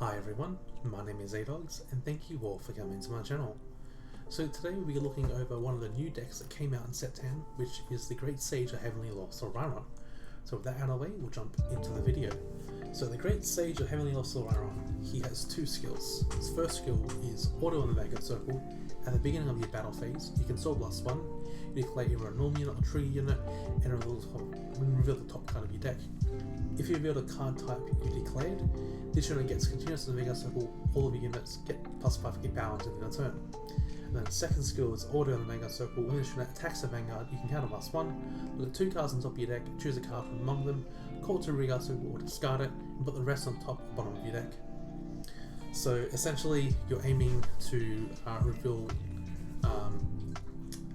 Hi everyone, my name is Adogs and thank you all for coming to my channel. So today we'll be looking over one of the new decks that came out in Set 10, which is the Great Sage of Heavenly Lord Solrairon. So with that out of the way, we'll jump into the video. So the Great Sage of Heavenly Lord Solrairon, he has two skills. His first skill is Auto on the Vanguard Circle. At the beginning of your battle phase, you can Soul Blast 1, you declare either a normal unit or trigger unit, and reveal the top card of your deck. If you reveal the card type you declared, this unit gets continuous in the Vanguard Circle, all of your units get plus 5k power until the end of turn. And then the second skill is Order on the Vanguard Circle. When this unit attacks the Vanguard, you can counter blast 1, look at 2 cards on top of your deck, choose a card from among them, call it to Vanguard Circle or discard it, and put the rest on top or bottom of your deck. So essentially, you're aiming to reveal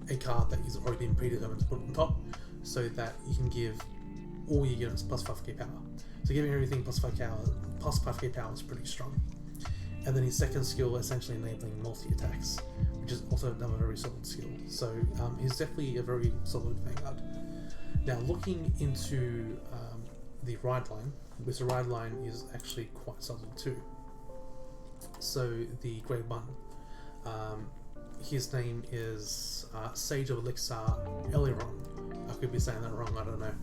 a card that has already been predetermined to put on top, so that you can give all your units plus 5k power. So giving everything plus 5k power is pretty strong. And then his second skill, essentially enabling multi-attacks, which is also another very solid skill. So he's definitely a very solid Vanguard. Now looking into the ride line, which the ride line is actually quite solid too. So the Grade 1, his name is Sage of Elixir Eliron. I could be saying that wrong, I don't know.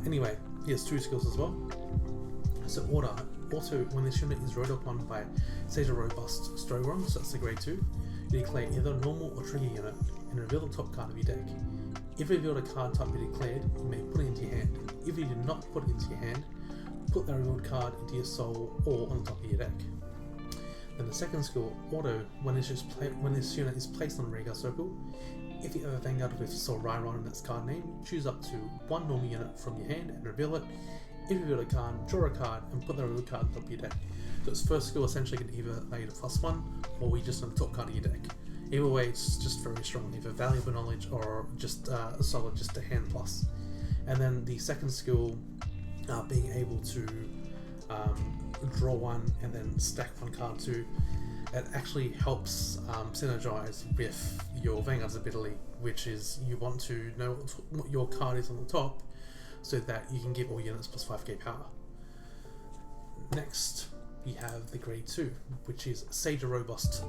Anyway, he has 2 skills as well. So Auto, when this unit is rode upon by Sage of Robust Solrairon, so that's the Grade 2, you declare either normal or trigger unit and reveal the top card of your deck. If you reveal a card type you declared, you may put it into your hand. If you do not put it into your hand, put that revealed card into your soul or on top of your deck. Then the second skill, Auto, when this unit is placed on the Vanguard Circle, if you have a Vanguard with Solrairon in its card name, choose up to 1 normal unit from your hand and reveal it. If you reveal a card, draw a card and put the revealed card on top of your deck. So its first skill essentially can either allow you to +1 or we just on the top card of your deck. Either way, it's just very strong, either valuable knowledge or just solid, just a hand plus. And then the second skill, being able to draw 1 and then stack 1 card too. It actually helps synergize with your Vanguard's ability, which is you want to know what your card is on the top so that you can give all units plus 5k power. Next, we have the Grade 2, which is Sage of Robust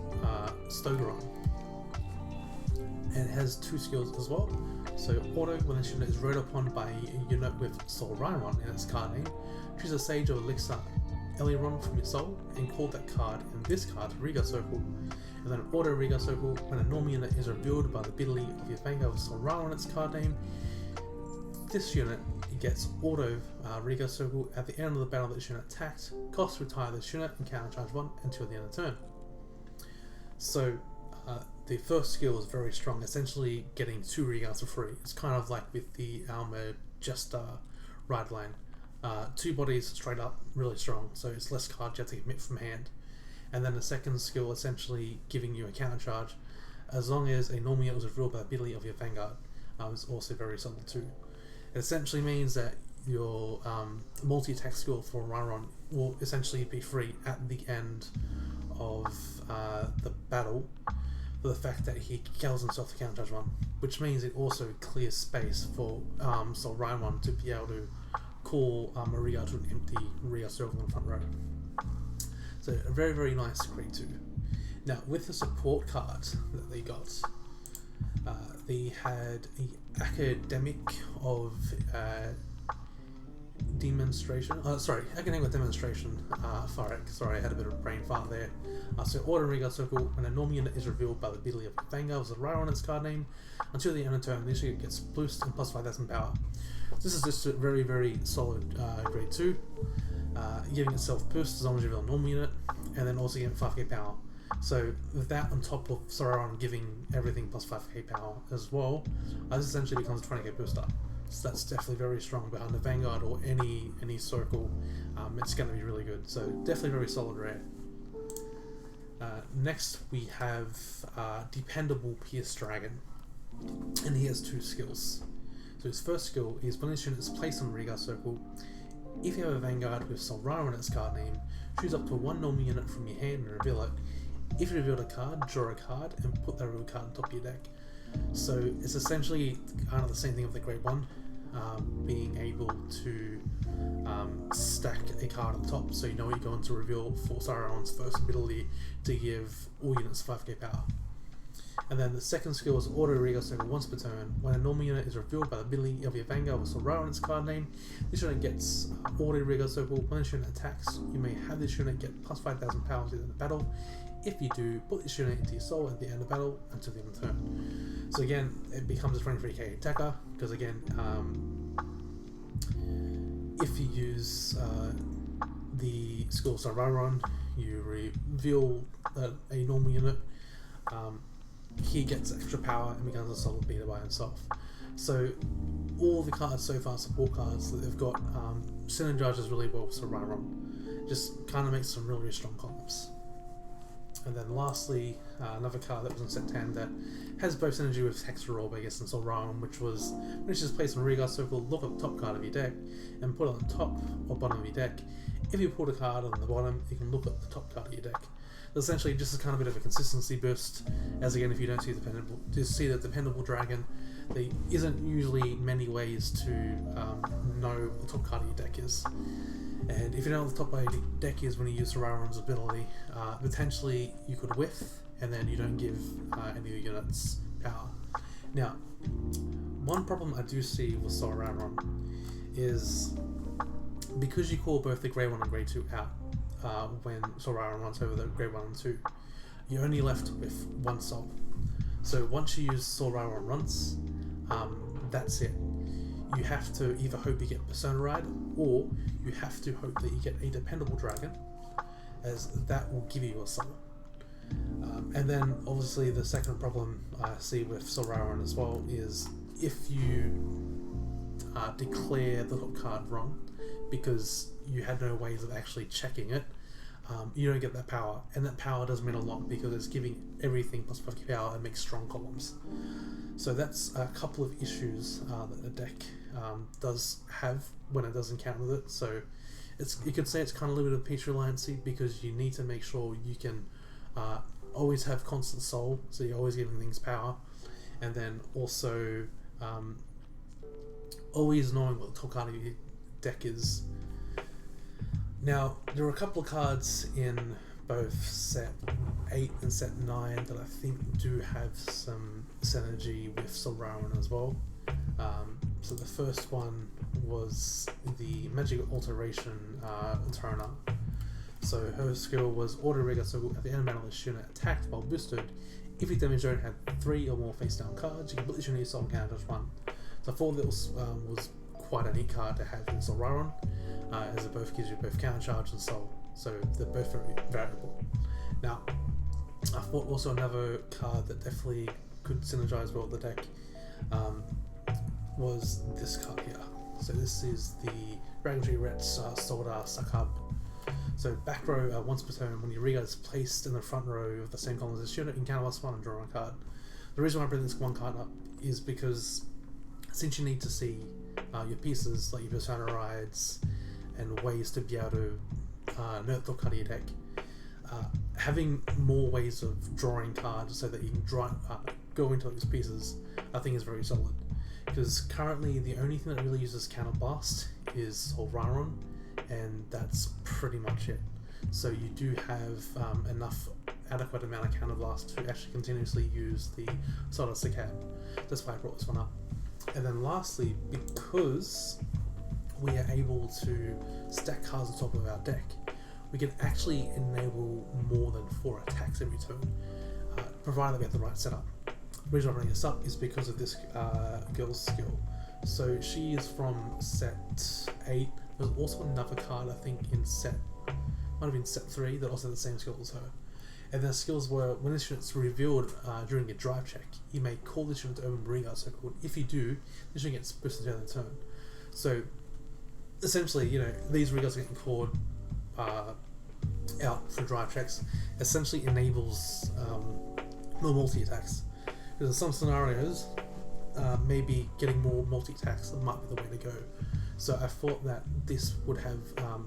Solrairon. And it has 2 skills as well. So Auto, when this unit is rode upon by a unit with Solrairon in its card name, choose a Sage of Elixir Eliron from your soul and call that card and this card to Vanguard Circle. And then Auto Vanguard Circle, when a normal unit is revealed by the ability of your Vanguard with Solrairon in its card name, this unit gets Auto Vanguard Circle. At the end of the battle that this unit attacked, cost retire this unit and counter charge 1 until the end of the turn. So the first skill is very strong, essentially getting 2 Vanguards for free. It's kind of like with the Alma Jester ride line. 2 bodies straight up, really strong, so it's less cards you have to commit from hand. And then the second skill essentially giving you a counter charge as long as a normal unit was revealed by the ability of your Vanguard, is also very solid too. It essentially means that your multi-attack skill for Solrairon will essentially be free at the end of the battle for the fact that he kills himself to counter charge 1, which means it also clears space for Solrairon to be able to call Maria to an empty Vanguard Circle in the front row. So a very, very nice Grade 2. Now with the support card that they got, they had the Academic of Demonstration. Academic of Demonstration. Sorry, I had a bit of a brain fart there. So Order Vanguard Circle, when a normal unit is revealed by the ability of Vanguard with Solrairon on its card name, until the end of the turn, this unit gets boost and plus 5,000 power. This is just a very, very solid Grade 2, giving itself boost as long as you reveal a normal unit, and then also getting 5k power. So with that on top of Solrairon giving everything plus 5k power as well, this essentially becomes a 20k booster. So that's definitely very strong behind the Vanguard or any circle. It's going to be really good. So definitely very solid rare. Next we have Dependable Pierce Dragon, and he has 2 skills. So his first skill is when this unit is placed on the Vanguard Circle, if you have a Vanguard with Solrairon in its card name, choose up to 1 normal unit from your hand and reveal it. If you reveal a card, draw a card and put that revealed card on top of your deck. So it's essentially kind of the same thing with the Grade 1. being able to stack a card on the top, so you know you're going to reveal for Solrairon's first ability to give all units 5k power. And then the second skill is Auto Regal Circle once per turn. When a normal unit is revealed by the ability of your Vanguard with Solrairon in its card name, this unit gets Auto Regal Circle. When this unit attacks, you may have this unit get plus 5,000 power at the end of battle. If you do, put this unit into your soul at the end of battle until the end of the turn. So again, it becomes a 23k attacker, because again, if you use the skill Solrairon, you reveal a normal unit, he gets extra power and becomes a solid beater by himself. So all the cards so far, support cards that they've got, synergizes really well with Solrairon. Just kind of makes some really strong columns. And then lastly, another card that was in set 10 that has both synergy with Hexerorb, I guess, and Solrairon, which was when it's just placed on a Regal Circle, look at the top card of your deck and put it on the top or bottom of your deck. If you put a card on the bottom, you can look at the top card of your deck. Essentially, just a kind of bit of a consistency boost, as again, if you don't see the dependable dragon, there isn't usually many ways to know what the top card of your deck is. And if you know what the top card of your deck is when you use Solrairon's ability, potentially you could whiff, and then you don't give any of the units power. Now, one problem I do see with Solrairon is because you call both the Grey 1 and Grey 2 out, when Solrairon runs over the Grey 1 and 2, you're only left with one soul. So once you use Solrairon once, that's it. You have to either hope you get Persona Ride, or you have to hope that you get a dependable dragon, as that will give you a soul. And then obviously the second problem I see with Solrairon as well is if you declare the top card wrong, because you had no ways of actually checking it, you don't get that power, and that power does mean a lot because it's giving everything plus 50 power and makes strong columns. So that's a couple of issues that the deck does have when it does encounter it. So you could say it's kind of a little bit of Peach Reliancy, because you need to make sure you can always have constant soul, so you're always giving things power, and then also always knowing what the top card of your deck is. Now, there are a couple of cards in both set 8 and set 9 that I think do have some synergy with Solrairon as well. So the first one was the Magic Alteration Turner. So her skill was Auto Regal Circle. At the end of battle, this unit attacked while boosted. If your damage zone had 3 or more face down cards, you can put this unit in your soul and counter just 1. So I thought that was quite a neat card to have in Solrairon, as it both gives you both counter charge and soul, so they're both very variable. Now, I thought also another card that definitely could synergize well with the deck was this card here. So this is the Dragon Tree Ret's Soldar Succub. So back row, once per turn, when your Regal is placed in the front row of the same column as this unit, you can counter +1 and draw a card. The reason why I bring this one card up is because since you need to see your pieces, like your Persona Rides, and ways to be able to nerf the card of your deck, having more ways of drawing cards so that you can go into those pieces, I think is very solid. Because currently the only thing that really uses Counterblast is Solrairon, and that's pretty much it. So you do have enough adequate amount of Counterblast to actually continuously use the Soldar Succub. That's why I brought this one up. And then lastly, because we are able to stack cards on top of our deck, we can actually enable more than 4 attacks every turn, provided we have the right setup. The reason I bring this up is because of this girl's skill. So she is from set 8. There's also another card, I think, might have been set 3, that also had the same skill as her. And their skills were, when this unit's revealed during a drive check, you may call this unit to open Regal Circle. If you do, this unit gets boosted down the turn. So essentially, these Regals getting called out for drive checks essentially enables more multi-attacks. Because in some scenarios, maybe getting more multi-attacks might be the way to go. So I thought that this would have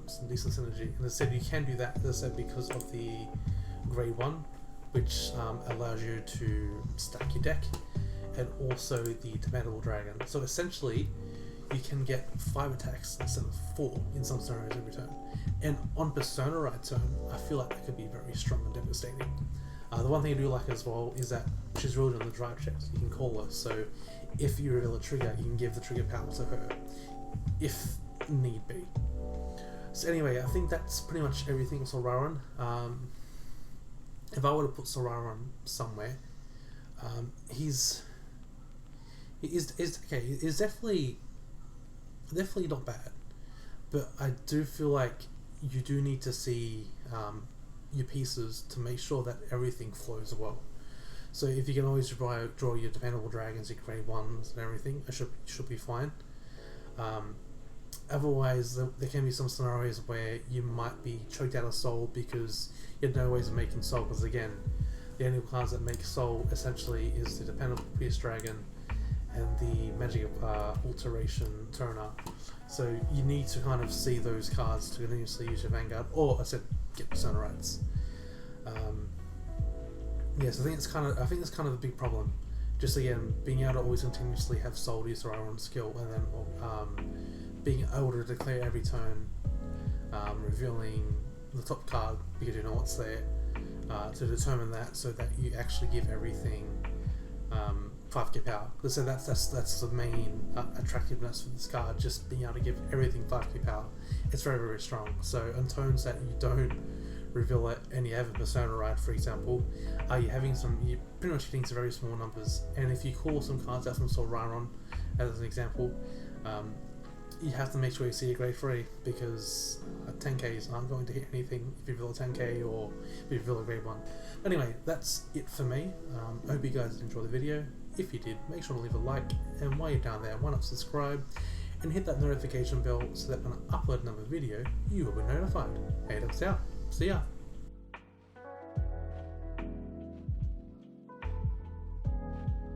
some decent synergy. And as I said, you can do that, as I said, because of the Grey 1, which allows you to stack your deck, and also the Dependable Dragon. So essentially, you can get 5 attacks instead of 4 in some scenarios every turn. And on Persona right turn, I feel like that could be very strong and devastating. The one thing I do like as well is that she's really on the drive checks. You can call her, so if you reveal a trigger, you can give the trigger power to her, if need be. So anyway, I think that's pretty much everything with Solrairon. If I were to put Solrairon somewhere, he's okay. He's definitely not bad, but I do feel like you do need to see your pieces to make sure that everything flows well. So if you can always draw your dependable dragons, your grade 1s and everything, it should be fine. Otherwise, there can be some scenarios where you might be choked out of soul because you have no ways of making soul, because again, the only cards that make soul essentially is the dependable pierce dragon and the magic alteration turner. So you need to kind of see those cards to continuously use your Vanguard, or I said get Persona rights. Yes, I think it's kind of the big problem. Just again, being able to always continuously have soul use our own skill, and then being able to declare every turn, revealing the top card because you know what's there, to determine that, so that you actually give everything 5k power. So that's the main attractiveness of this card, just being able to give everything 5k power. It's very, very strong. So on turns that you don't reveal it and you have a Persona right, for example, you're pretty much hitting some very small numbers, and if you call some cards out from Solrairon as an example, you have to make sure you see a grade 3, because 10Ks aren't going to hit anything if you reveal a 10K or if you reveal a grade 1. Anyway, that's it for me. I hope you guys enjoyed the video. If you did, make sure to leave a like, and while you're down there, why not subscribe and hit that notification bell so that when I upload another video, you will be notified. Hey, that's out. See ya.